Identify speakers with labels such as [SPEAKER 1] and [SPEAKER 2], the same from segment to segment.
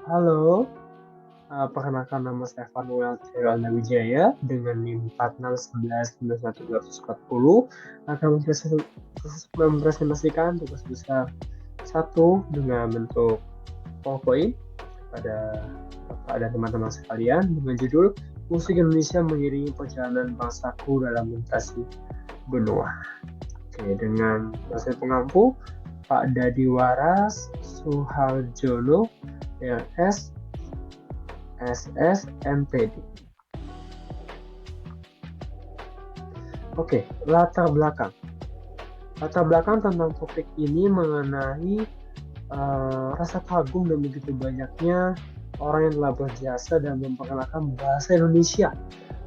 [SPEAKER 1] Halo, perkenalkan nama saya Fanuel Tewanda Wijaya dengan NIM 46119140 akan mempresentasikan tugas besar satu dengan bentuk PowerPoint pada Bapak dan teman-teman sekalian dengan judul Musik Indonesia Mengiringi Perjalanan Bangsaku dalam Melintasi Benua. Oke, dengan dosen pengampu Pak Dadi Waras Suharjono MS SSMPD. Oke, latar belakang. Latar belakang tentang topik ini mengenai rasa kagum dan begitu banyaknya orang yang telah berjasa dan memperkenalkan bahasa Indonesia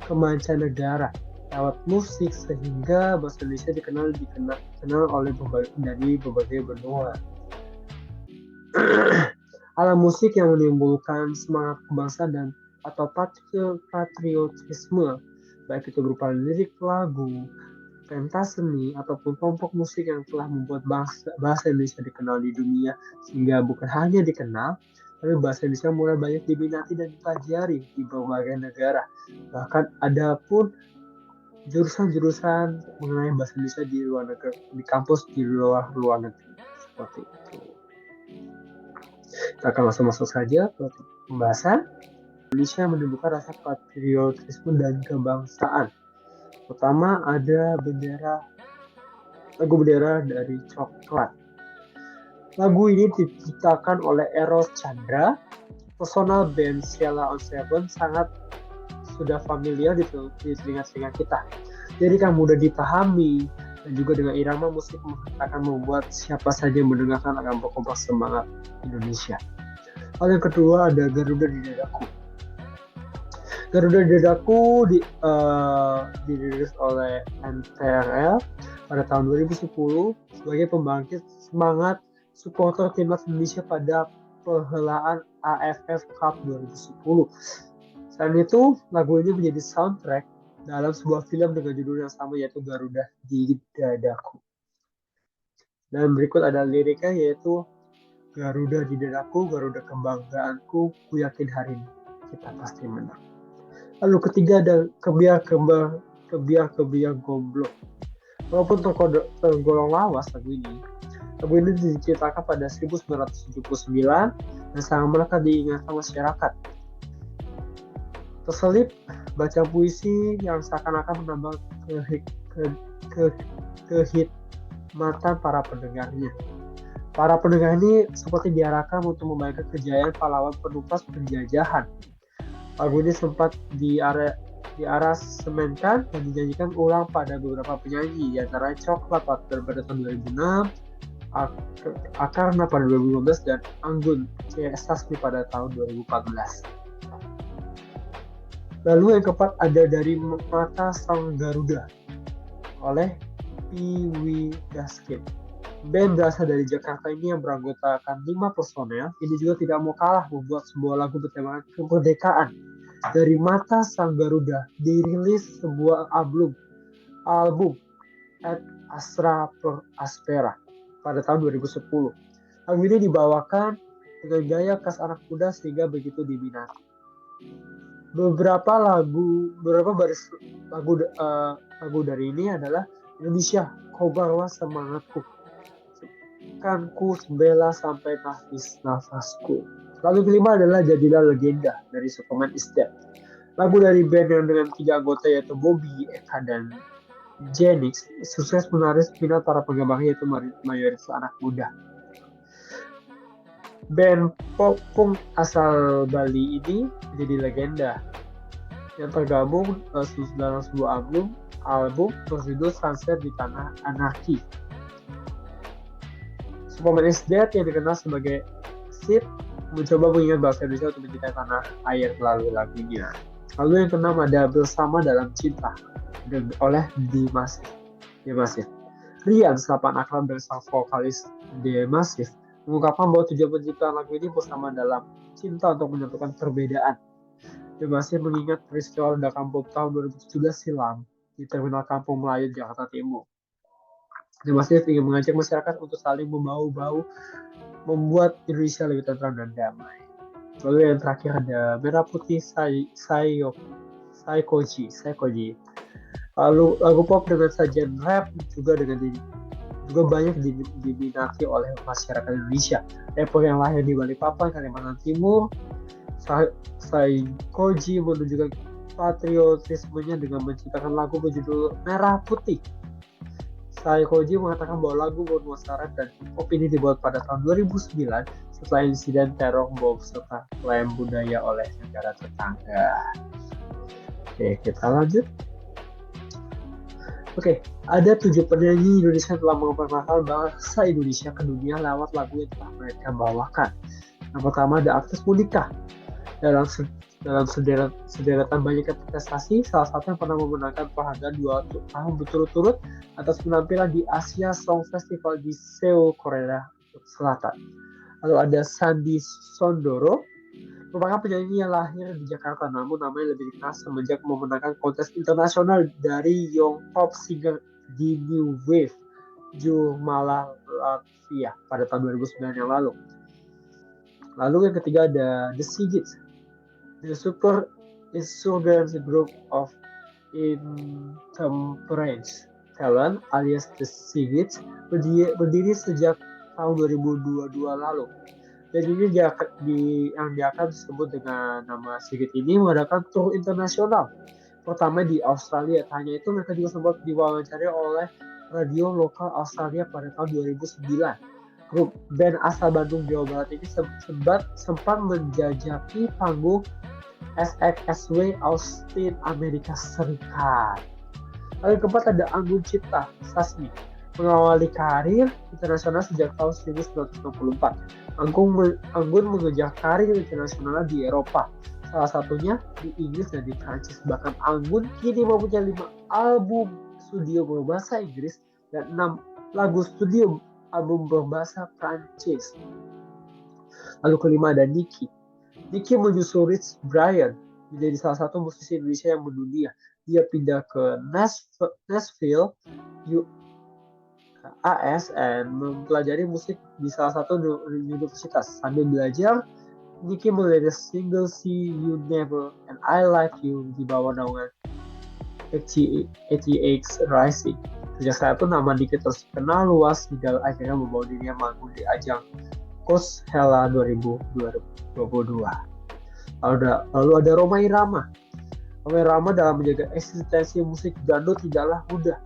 [SPEAKER 1] ke mancanegara lewat musik sehingga bahasa Indonesia dikenal oleh berbagai benua. Alat musik yang menimbulkan semangat kebangsaan dan atau patriotisme, baik itu berupa lirik lagu, pentas seni, ataupun kelompok musik yang telah membuat bahasa Indonesia dikenal di dunia, sehingga bukan hanya dikenal, tapi bahasa Indonesia mulai banyak diminati dan dipelajari di berbagai negara. Bahkan ada pun jurusan-jurusan mengenai bahasa Indonesia di luar negeri, di kampus di luar negeri, seperti itu. Kita akan langsung masuk saja ke pembahasan. Indonesia menimbulkan rasa patriotisme dan kebangsaan. Pertama ada lagu bendera dari Coklat. Lagu ini diciptakan oleh Eros Chandra. Personal band Sheila on Seven sangat sudah familiar di telinga-telinga kita. Jadi kan mudah dipahami dan juga dengan irama musik akan membuat siapa saja mendengarkan akan berkompak semangat Indonesia. Lalu yang kedua ada Garuda di Dadaku. Garuda di Dadaku dirilis oleh NTRL pada tahun 2010 sebagai pembangkit semangat supporter timnas Indonesia pada perhelaan AFF Cup 2010. Selain itu, lagu ini menjadi soundtrack dalam sebuah film dengan judul yang sama yaitu Garuda di Dadaku. Dan berikut ada liriknya yaitu Garuda di dadaku, Garuda kebanggaanku, ku yakin hari ini kita pasti menang. Lalu ketiga ada kebiar gomblo. Walaupun tergolong lawas lagu ini diciptakan pada 1979 dan sangat melekat diingatan masyarakat. Terselip baca puisi yang seakan-akan menambah kehikmatan para pendengarnya. Para pendengar ini seperti diarahkan untuk membayangkan kejayaan pahlawan penumpas penjajahan. Lagu ini sempat diaransemenkan dan dinyanyikan ulang pada beberapa penyanyi, di antara Coklat pada tahun 2006, Akarna pada 2015, dan Anggun C. Sasmi pada tahun 2014. Lalu yang keempat ada Dari Mata Sang Garuda oleh Piwi Daskin. Band berasal dari Jakarta ini yang beranggotakan 5 personel, ini juga tidak mau kalah membuat sebuah lagu bertemakan kemerdekaan. Dari Mata Sang Garuda dirilis sebuah album Ad Astra per Aspera pada tahun 2010. Lagu ini dibawakan dengan gaya khas anak muda sehingga begitu diminati. Beberapa baris lagu dari ini adalah Indonesia, kau bawa semangatku, kan ku sembela sampai habis nafasku. Lalu kelima adalah Jadilah Legenda dari Superman is Dead. Lagu dari band yang dengan 3 anggota yaitu Bobby, Eka, dan Jenix sukses menarik minat para penggemarnya yaitu mayoritas anak muda. Band pop punk asal Bali ini menjadi legenda yang tergabung dalam sebuah album berjudul Sunset di Tanah Anarki. Superman is Dead yang dikenal sebagai Sid mencoba mengingat bahasa Indonesia untuk mencintai tanah air melalui lagunya. Lalu yang keenam ada Bersama Dalam Cinta oleh The Massive. Rian, selapan akrab dari sang vokalis The Massive, mengungkapkan bahwa tujuan penciptaan lagu ini bersama dalam cinta untuk menyatukan perbedaan. The Massive mengingat peristiwa ledakan bom tahun 2017 silam di Terminal Kampung Melayu, Jakarta Timur. The Massive ingin mengajak masyarakat untuk saling membahu-bahu membuat Indonesia lebih tentram dan damai. Lalu yang terakhir ada Merah Putih Saikoji. Lalu lagu pop dengan sajian rap juga banyak diminati oleh masyarakat Indonesia. Rapper yang lahir di Balikpapan, Kalimantan Timur, Saikoji menunjukkan patriotismenya dengan menciptakan lagu berjudul Merah Putih. Saikoji mengatakan bahwa lagu bernuansa rap dan hip-hop ini dibuat pada tahun 2009 setelah insiden teror bom serta klaim budaya oleh negara tetangga. Oke, kita lanjut. Oke, ada 7 penyanyi Indonesia yang telah memperkenalkan bahasa Indonesia ke dunia lewat lagu yang telah mereka bawakan. Yang pertama ada artis Monica. Dalam sederetan banyak prestasi, salah satu yang pernah memenangkan penghargaan 2 tahun berturut-turut atas penampilan di Asia Song Festival di Seoul, Korea Selatan. Lalu ada Sandy Sondoro, merupakan penyanyi yang lahir di Jakarta, namun namanya lebih dikenal semenjak memenangkan kontes internasional dari Young Pop Singer di New Wave Jumala Latvia pada tahun 2009 yang lalu. Lalu yang ketiga ada The Sigits, The Super Insurgent Group of Intemperance Talent alias The Sigits berdiri sejak tahun 2022 lalu. Dan ini yang akan disebut dengan nama Sigit ini mengadakan tur internasional. Pertama di Australia, hanya itu mereka juga sempat diwawancari oleh radio lokal Australia pada tahun 2009. Grup band asal Bandung, Jawa Barat ini sempat menjajaki panggung SXSW Austin, Amerika Serikat. Lalu keempat ada Anggun Cipta Sasmi, mengawali karir internasional sejak tahun 1964. Anggun mengejar karir internasional di Eropa, salah satunya di Inggris dan di Prancis. Bahkan Anggun kini mempunyai 5 album studio berbahasa Inggris dan 6 lagu studio album berbahasa Prancis. Lalu kelima ada Nicky menyusul Rich Brian menjadi salah satu musisi Indonesia yang mendunia. Dia pindah ke Nashville, AS, dan mempelajari musik di salah satu universitas. Sambil belajar, Nicky merilis single See You Never and I Like You di bawah naungan 88 Rising. Sejak saat itu nama Nicky terus kenal luas hingga akhirnya membawa dirinya manggung di ajang Coachella 2022. Lalu ada Rhoma Irama. Rhoma Irama dalam menjaga eksistensi musik dangdut tidaklah mudah.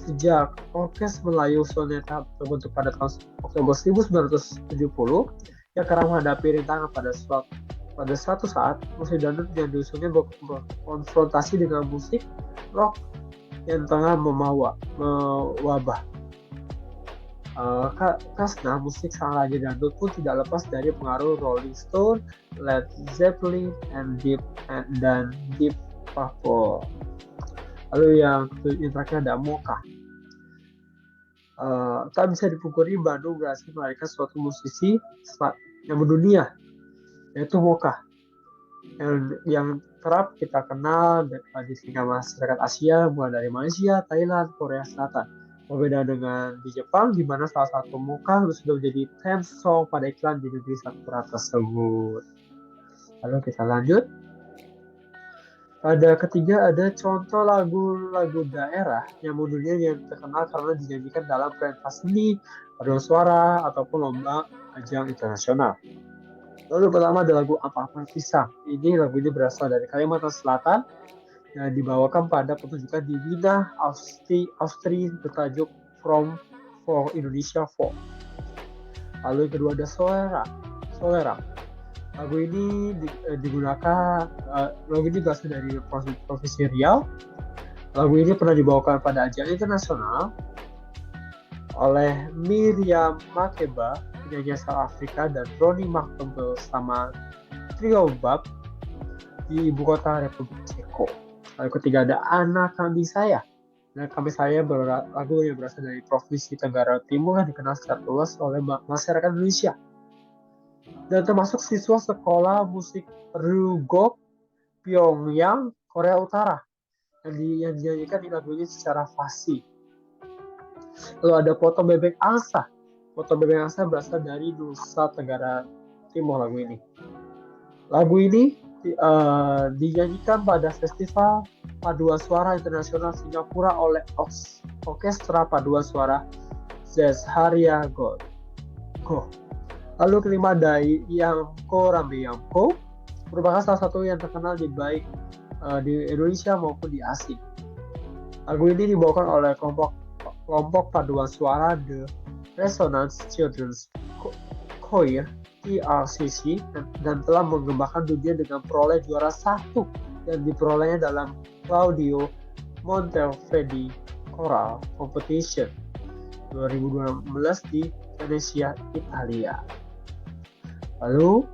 [SPEAKER 1] Sejak Orkes Melayu Soneta terbentuk pada tahun Oktober 1970, ia kerap menghadapi rintangan pada suatu saat musik dangdut yang diusungnya berkonfrontasi dengan musik rock yang tengah mewabah. Karena musik sang raja dangdut pun tidak lepas dari pengaruh Rolling Stone, Led Zeppelin, dan Deep Purple. Lalu yang terakhir ada Mocha. Tak bisa dipungkiri Bandung berhasil melahirkan suatu musisi yang mendunia, yaitu Mocha, yang kerap kita kenal di tingkat masyarakat Asia, mulai dari Malaysia, Thailand, Korea Selatan. Berbeda dengan di Jepang, di mana salah satu Mocha sudah menjadi theme song pada iklan di negeri sakura tersebut. Lalu kita lanjut. Pada ketiga ada contoh lagu-lagu daerah yang mendunia yang terkenal karena dinyanyikan dalam pentas seni, paduan suara, ataupun lomba ajang internasional. Lalu pertama ada lagu Apa-Apa Pisang. Ini lagu ini berasal dari Kalimantan Selatan yang dibawakan pada pertunjukan di Wina, Austria bertajuk From for Indonesia 4. Lalu yang kedua ada Solera. Lagu ini lagu ini berasal dari Provinsi Riau. Lagu ini pernah dibawakan pada ajang internasional oleh Miriam Makeba, penyanyi asal Afrika, dan Ronnie Martin bersama Trio Bab di ibu kota Republik Ceko. Lalu ketiga ada Anak Kami Saya. Anak Kami Saya lagu yang berasal dari Provinsi Tenggara Timur yang dikenal secara luas oleh masyarakat Indonesia dan termasuk siswa sekolah musik Ryugo, Pyongyang, Korea Utara yang dinyanyikan di lagu ini secara fasih. Lalu ada Foto Bebek Angsa. Foto Bebek Angsa berasal dari Nusa Tenggara Timur lagu ini. Lagu ini dinyanyikan pada Festival Paduan Suara Internasional Singapura oleh Orkestra Paduan Suara Zesharia Go. Lalu kelima ada Yamko Rambe Yamko, merupakan salah satu yang terkenal baik di Indonesia maupun di asing. Lagu ini dibawakan oleh kelompok paduan suara The Resonance Children's Choir TRCC dan telah mengembangkan dunia dengan peroleh juara 1 yang diperolehnya dalam Claudio Monteverdi Choral Competition 2012 di Venezia, Italia. Lalu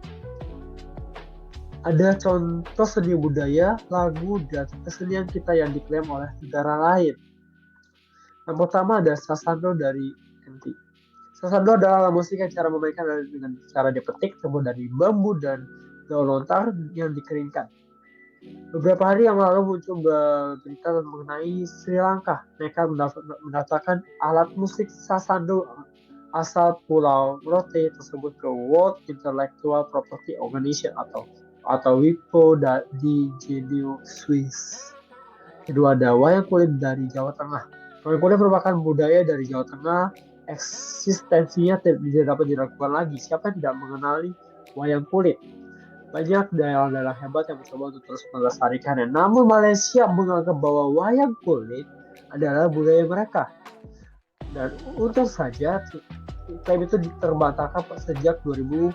[SPEAKER 1] ada contoh seni budaya, lagu, dan kesenian kita yang diklaim oleh negara lain. Yang pertama ada sasando dari NT. Sasando adalah musik yang cara memainkan dengan cara dipetik, terbuat dari bambu dan daun lontar yang dikeringkan. Beberapa hari yang lalu muncul berita mengenai Sri Lanka. Mereka mendaftarkan alat musik sasando asal Pulau Rote tersebut ke World Intellectual Property Organization atau WIPO di Geneva, Swiss. Kedua ada wayang kulit dari Jawa Tengah. Wayang kulit merupakan budaya dari Jawa Tengah. Eksistensinya tidak dapat diragukan lagi. Siapa yang tidak mengenali wayang kulit? Banyak daerah-daerah hebat yang mencoba untuk terus melestarikannya. Namun Malaysia menganggap bahwa wayang kulit adalah budaya mereka. Dan untung saja klaim itu terbantahkan sejak 2003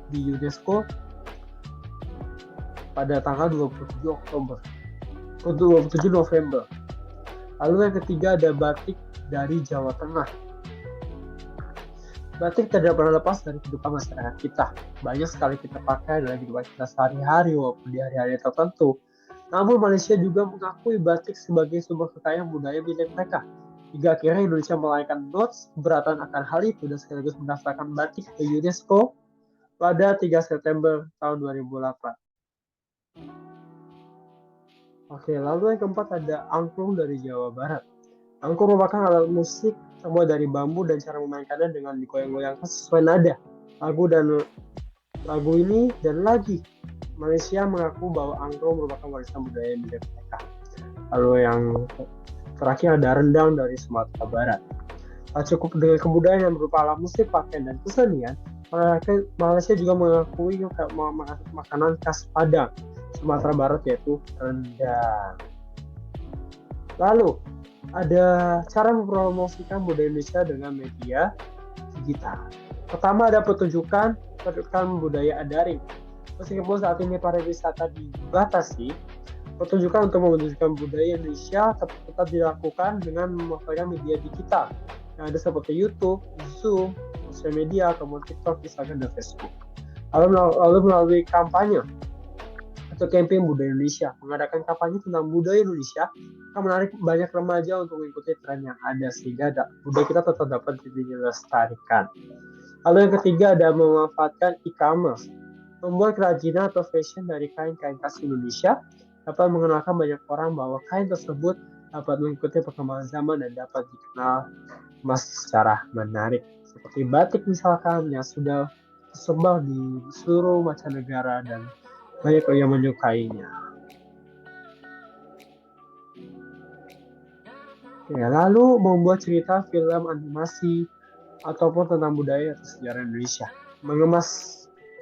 [SPEAKER 1] di UNESCO pada tanggal 27 November. Lalu yang ketiga ada batik dari Jawa Tengah. Batik tidak pernah lepas dari kehidupan masyarakat kita. Banyak sekali kita pakai dalam kehidupan kita sehari-hari walaupun di hari-hari tertentu. Namun Malaysia juga mengakui batik sebagai sumber kekayaan budaya milik mereka. Hingga akhirnya Indonesia melahirkan notes keberatan akan hal itu dan sekaligus mendaftarkan batik ke UNESCO pada 3 September tahun 2008. Oke, lalu yang keempat ada angklung dari Jawa Barat. Angklung merupakan alat musik terbuat dari bambu dan cara memainkannya dengan digoyang-goyangkan sesuai nada. Lagu ini dan lagi Malaysia mengaku bahwa angklung merupakan warisan budaya milik mereka. Lalu yang terakhir ada rendang dari Sumatera Barat. Cukup dengan kebudayaan yang berupa alat musik, pakaian, dan kesenian, Malaysia juga mengakui makanan khas Padang, Sumatera Barat, yaitu rendang. Lalu, ada cara mempromosikan budaya Indonesia dengan media digital. Pertama ada pertunjukan budaya daring. Meskipun saat ini pariwisata dibatasi, pertunjukan untuk menunjukkan budaya Indonesia tetap dilakukan dengan memanfaatkan media digital yang ada seperti YouTube, Zoom, sosial media, kemudian TikTok, Instagram, dan Facebook. Lalu melalui kampanye atau campaign budaya Indonesia, mengadakan kampanye tentang budaya Indonesia akan menarik banyak remaja untuk mengikuti tren yang ada sehingga budaya kita tetap dapat dilestarikan. Lalu yang ketiga ada memanfaatkan e-commerce. Membuat kerajinan atau fashion dari kain-kain khas Indonesia dapat mengenalkan banyak orang bahwa kain tersebut dapat mengikuti perkembangan zaman dan dapat dikenal secara menarik. Seperti batik misalkan yang sudah tersebar di seluruh mancanegara dan banyak yang menyukainya. Lalu membuat cerita film animasi ataupun tentang budaya atau sejarah Indonesia. Mengemas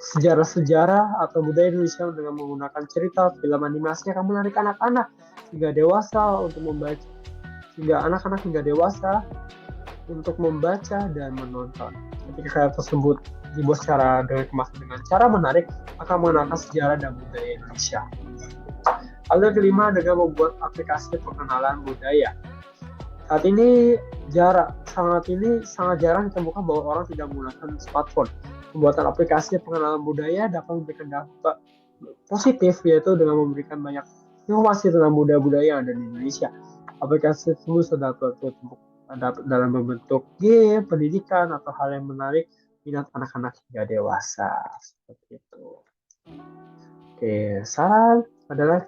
[SPEAKER 1] sejarah-sejarah atau budaya Indonesia dengan menggunakan cerita film animasi akan menarik anak-anak hingga dewasa untuk membaca, hingga anak-anak hingga dewasa untuk membaca dan menonton. Ketika film tersebut dibuat secara dengan cara menarik akan mengenalkan sejarah dan budaya Indonesia. Lalu yang kelima dengan membuat aplikasi pengenalan budaya. Saat ini sangat jarang ditemukan bahwa orang tidak menggunakan smartphone. Pembuatan aplikasi pengenalan budaya dapat memberikan dampak positif, yaitu dengan memberikan banyak informasi tentang budaya-budaya yang ada di Indonesia. Aplikasi tersebut dapat dalam bentuk game, pendidikan, atau hal yang menarik minat anak-anak hingga dewasa. Seperti itu. Oke, saran adalah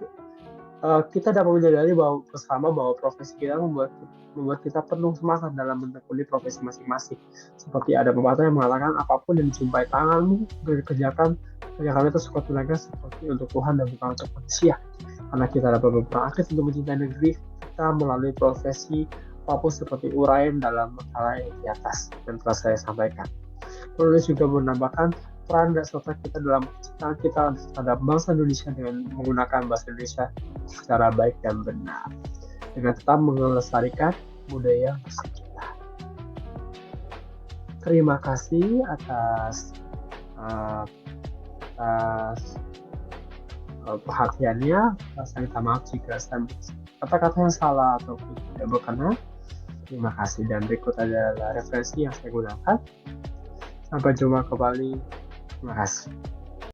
[SPEAKER 1] kita dapat menyadari bahwa profesi kita membuat kita penuh semangat dalam menekuni profesi masing-masing. Seperti ada pepatah yang mengatakan apapun yang dijumpai tanganmu kerjakan itu sekuat tenaga seperti untuk Tuhan dan bukan untuk manusia. Karena kita dapat berperan aktif untuk mencintai negeri kita melalui profesi apapun seperti uraian dalam makalah yang di atas yang telah saya sampaikan. Penulis juga menambahkan peran dan serta kita dalam penciptaan kita terhadap bangsa Indonesia dengan menggunakan bahasa Indonesia secara baik dan benar, dengan tetap melestarikan budaya kita. Terima kasih atas perhatiannya. Saya minta maaf jika kata-kata yang salah ataupun tidak berkenan. Terima kasih, dan berikut adalah referensi yang saya gunakan. Sampai jumpa kembali. Terima kasih.